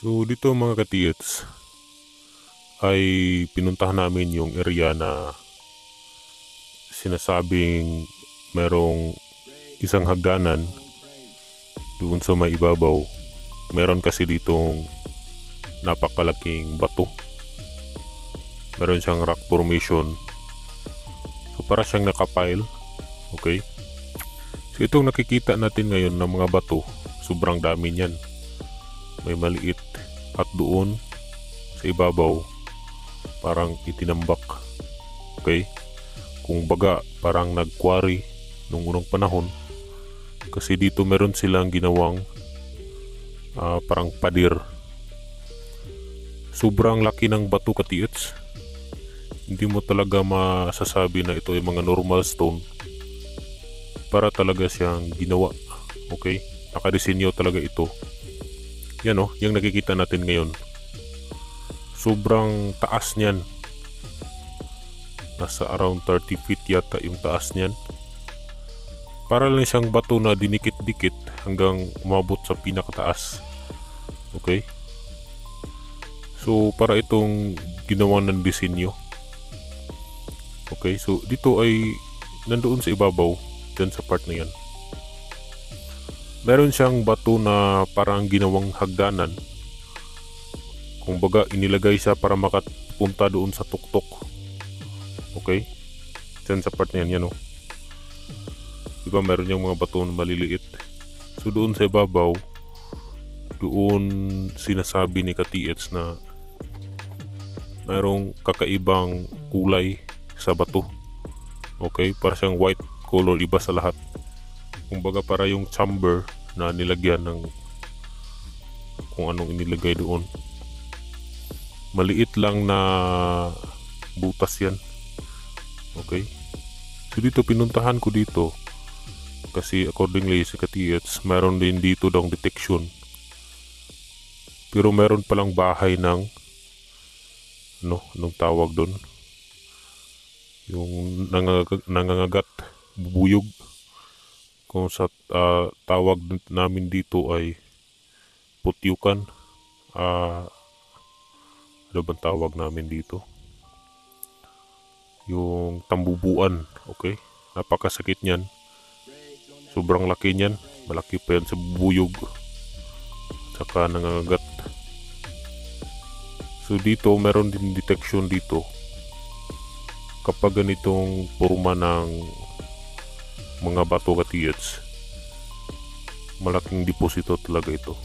So dito mga ka-TH ay pinuntahan namin yung area na sinasabing merong isang hagdanan doon sa may ibabaw. Meron kasi ditong napakalaking bato. Meron siyang rock formation. So para siyang nakapile. Okay. So itong nakikita natin ngayon ng mga bato, sobrang dami niyan. May maliit at doon sa ibabaw parang itinambak. Okay. Kung baga parang nag-quarry nung unang panahon, kasi dito meron silang ginawang parang pader. Sobrang laki ng bato ka-TH. Hindi mo talaga masasabi na ito ay mga normal stone. Para talaga siyang ginawa. Okay? Nakadesenyo talaga ito. Yan o, yung nakikita natin ngayon. Sobrang taas niyan. Nasa around 30 feet yata yung taas niyan. Para lang siyang bato na dinikit-dikit hanggang umabot sa pinakataas. Okay? So para itong ginawa ng disenyo. Okay, so dito ay nandoon sa ibabaw, dyan sa part na yan. Meron siyang bato na parang ginawang hagdanan. Kung baga inilagay siya para makapunta doon sa tuktok. Okay? Dyan sa part na yan, yan o. Diba meron yung mga bato na maliliit. So doon sa ibabaw, doon sinasabi ni ka-TH na mayroong kakaibang kulay sa bato. Okay? Para siyang white color, iba sa lahat. Kumbaga para yung chamber na nilagyan ng kung anong inilagay doon. Maliit lang na butas yan. Okay? So dito pinuntahan ko dito kasi accordingly sa ka-TH meron din dito daw detection. Pero meron palang bahay ng anong tawag doon? Yung nangangagat, bubuyog. Kung sa tawag namin dito ay putyukan. Ano bang tawag namin dito? Yung tambubuan. Okay? Napakasakit niyan. Sobrang laki niyan. Malaki pa yan sa bubuyog. Saka nangangagat. So dito meron din detection dito. Kapag ganitong forma ng mga bato ka-TH, malaking deposito talaga ito.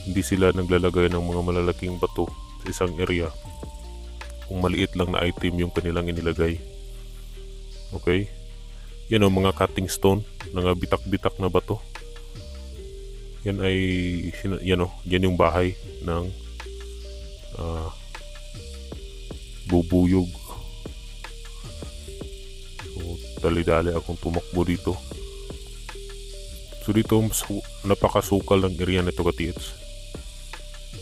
Hindi sila naglalagay ng mga malalaking bato sa isang area kung maliit lang na item yung kanilang inilagay. Okay? Yan o, mga cutting stone, mga bitak-bitak na bato. Yan ay yan yung bahay ng bubuyog. Dali-dali akong tumakbo dito. So dito napakasukal ng area nito ka-TH.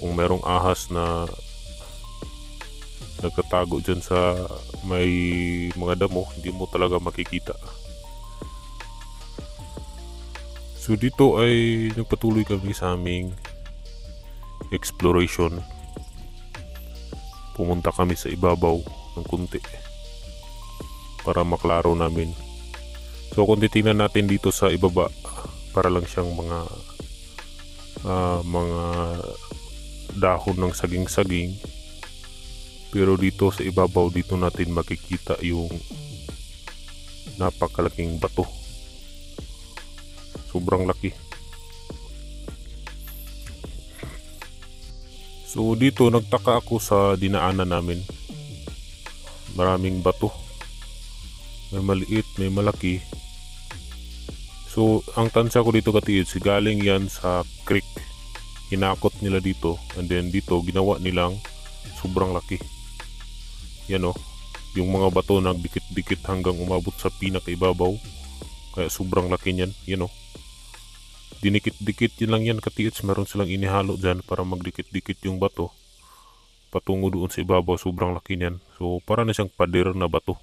Kung merong ahas na nagtatago dyan sa may mga damo, hindi mo talaga makikita. So dito ay nagpatuloy kami sa aming exploration. Pumunta kami sa ibabaw ng kunti para maklaro namin. So kung titingnan natin dito sa ibaba, para lang siyang mga dahon ng saging-saging. Pero dito sa ibabaw, dito natin makikita yung napakalaking bato. Sobrang laki. So dito nagtaka ako sa dinaanan namin. Maraming bato. May maliit, may malaki. So ang tansya ko dito ka-TH, galing yan sa creek. Hinakot nila dito, and then dito ginawa nilang sobrang laki. Yan o, yung mga bato nagdikit-dikit hanggang umabot sa pinakaibabaw. Kaya sobrang laki niyan. Yan o, dinikit-dikit yun lang yan ka-TH. Meron silang inihalo dyan para magdikit-dikit yung bato patungo doon sa ibabaw. Sobrang laki niyan. So para na siyang pader na bato.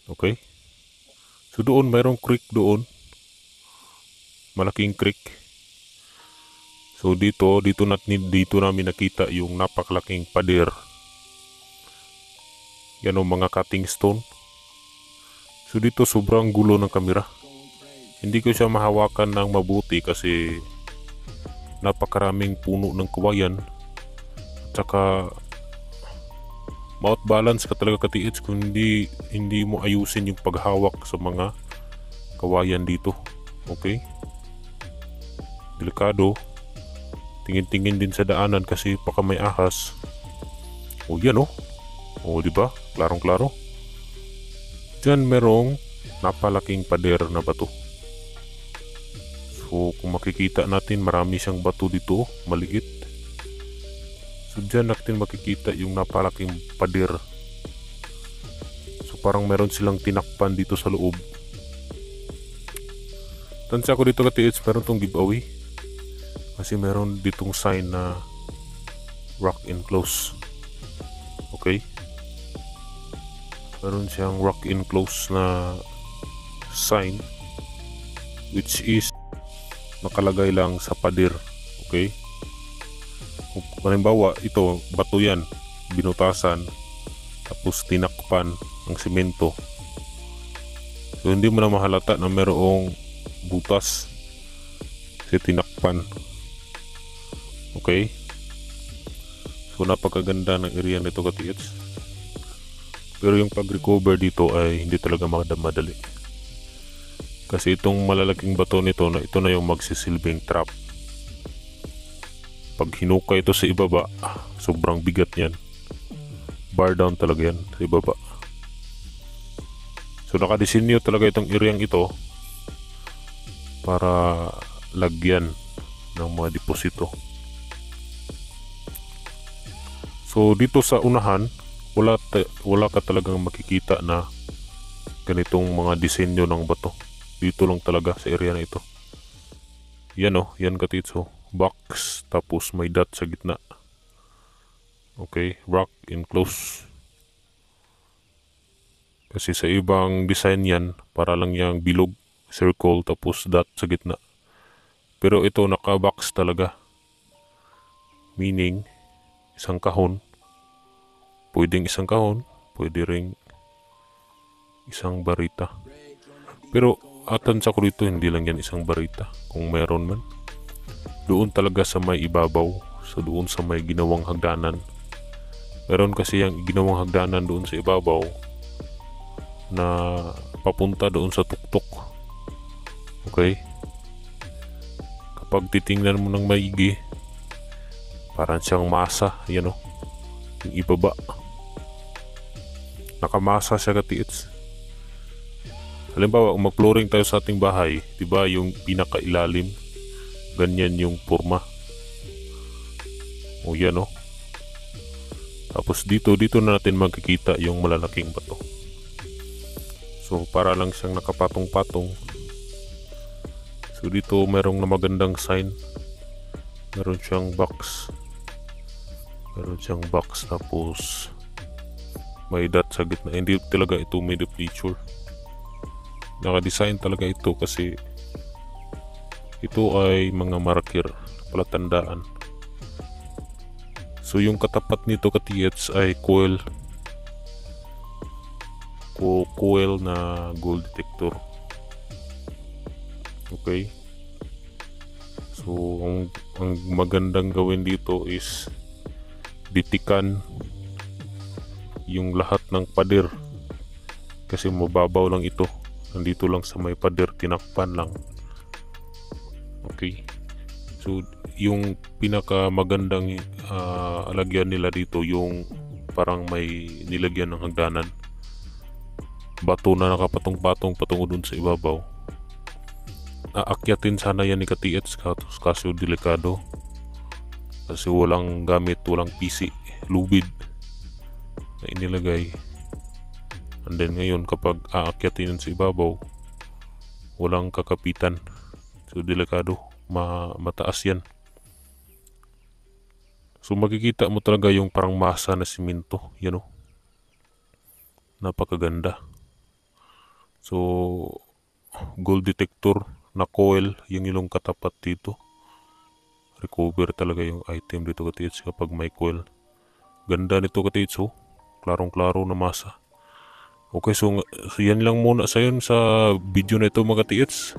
Okay? So doon mayroong creek doon. Malaking creek. So dito namin nakita yung napakalaking pader. Yan o, mga cutting stone. So dito sobrang gulo ng kamera. Hindi ko siya mahawakan ng mabuti kasi napakaraming puno ng kawayan. At saka ma-out balance ka talaga katiits kung hindi mo ayusin yung paghawak sa mga kawayan dito. Okay? Delikado. Tingin-tingin din sa daanan kasi baka may ahas. O yan o. O diba? Klarong-klaro. Diyan merong napalaking pader na bato. So kung makikita natin, marami siyang bato dito, maliit. So diyan natin makikita yung napalaking pader. So parang meron silang tinakpan dito sa loob. Tansya ko dito katiits, meron tong giveaway. Kasi meron ditong sign na rock enclose. Okay? Meron siyang rock enclose na sign, which is nakalagay lang sa pader. Okay? Kung halimbawa ito, bato yan, binutasan, tapos tinakpan ng simento. So hindi mo na mahalata na merong butas kasi tinakpan. Okay? So napakaganda ng area nito katiits. Pero yung pag-recover dito ay hindi talaga madali. Kasi itong malalaking bato nito, ito na yung magsisilbing trap. Pag hinukay ito sa ibaba, sobrang bigat yan. Bar down talaga yan sa ibaba. So nakadesinyo talaga itong area ito para lagyan ng mga deposito. So dito sa unahan, wala ka talagang makikita na ganitong mga disenyo ng bato. Dito lang talaga sa area na ito. Yan o, yan katitso. Box, tapos may dot sa gitna. Okay, rock enclose. Kasi sa ibang design yan, para lang yung bilog, circle, tapos dot sa gitna. Pero ito naka-box talaga. Meaning, isang kahon. Pwedeng isang kahon, pwede ring isang barita. Pero tansya ko dito, hindi lang yan isang barita. Kung meron man. Doon talaga sa may ibabaw, doon sa may ginawang hagdanan. Meron kasi yung ginawang hagdanan doon sa ibabaw na papunta doon sa tuktok. Okay? Kapag titingnan mo ng maigi, parang siyang masa, yan o, yung ibaba. Nakamasa siya katiits. Halimbawa, kung mag-flooring tayo sa ating bahay, diba yung pinakailalim, ganyan yung forma. O yan o. Tapos dito na natin makikita yung malalaking bato. So para lang siyang nakapatong-patong. So dito merong na magandang sign. Meron siyang box. Tapos may dot sa gitna. Hindi talaga ito made of nature. Naka-design talaga ito kasi ito ay mga marker, palatandaan. So yung katapat nito katiyets ay coil na gold detector. Okay. So ang magandang gawin dito is ditikan yung lahat ng pader kasi mababaw lang ito. Nandito lang sa may pader, tinakpan lang. Okay. So yung pinaka magandang alagyan nila dito yung parang may nilagyan ng hagdanan, bato na nakapatong-patong patungo dun sa ibabaw. Aakyatin sana yan ni katiets, kaso delikado kasi walang PC, lubid na inilagay. And then ngayon kapag aakyatin sa ibabaw, walang kakapitan, so delikado, mataas yan. So makikita mo talaga yung parang masa na simento, yan o, napakaganda. So gold detector na coil yung ilong katapat dito, recover talaga yung item dito katiits kapag may coil. Ganda nito katiits oh. Klarong-klaro na masa. Okay, so yan lang muna sa yun sa video na ito mga katiits.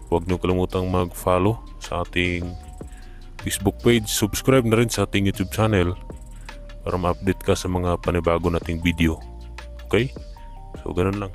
Huwag niyo kalimutang mag-follow sa ating Facebook page. Subscribe na rin sa ating YouTube channel para ma-update ka sa mga panibago nating video. Okay? So ganun lang.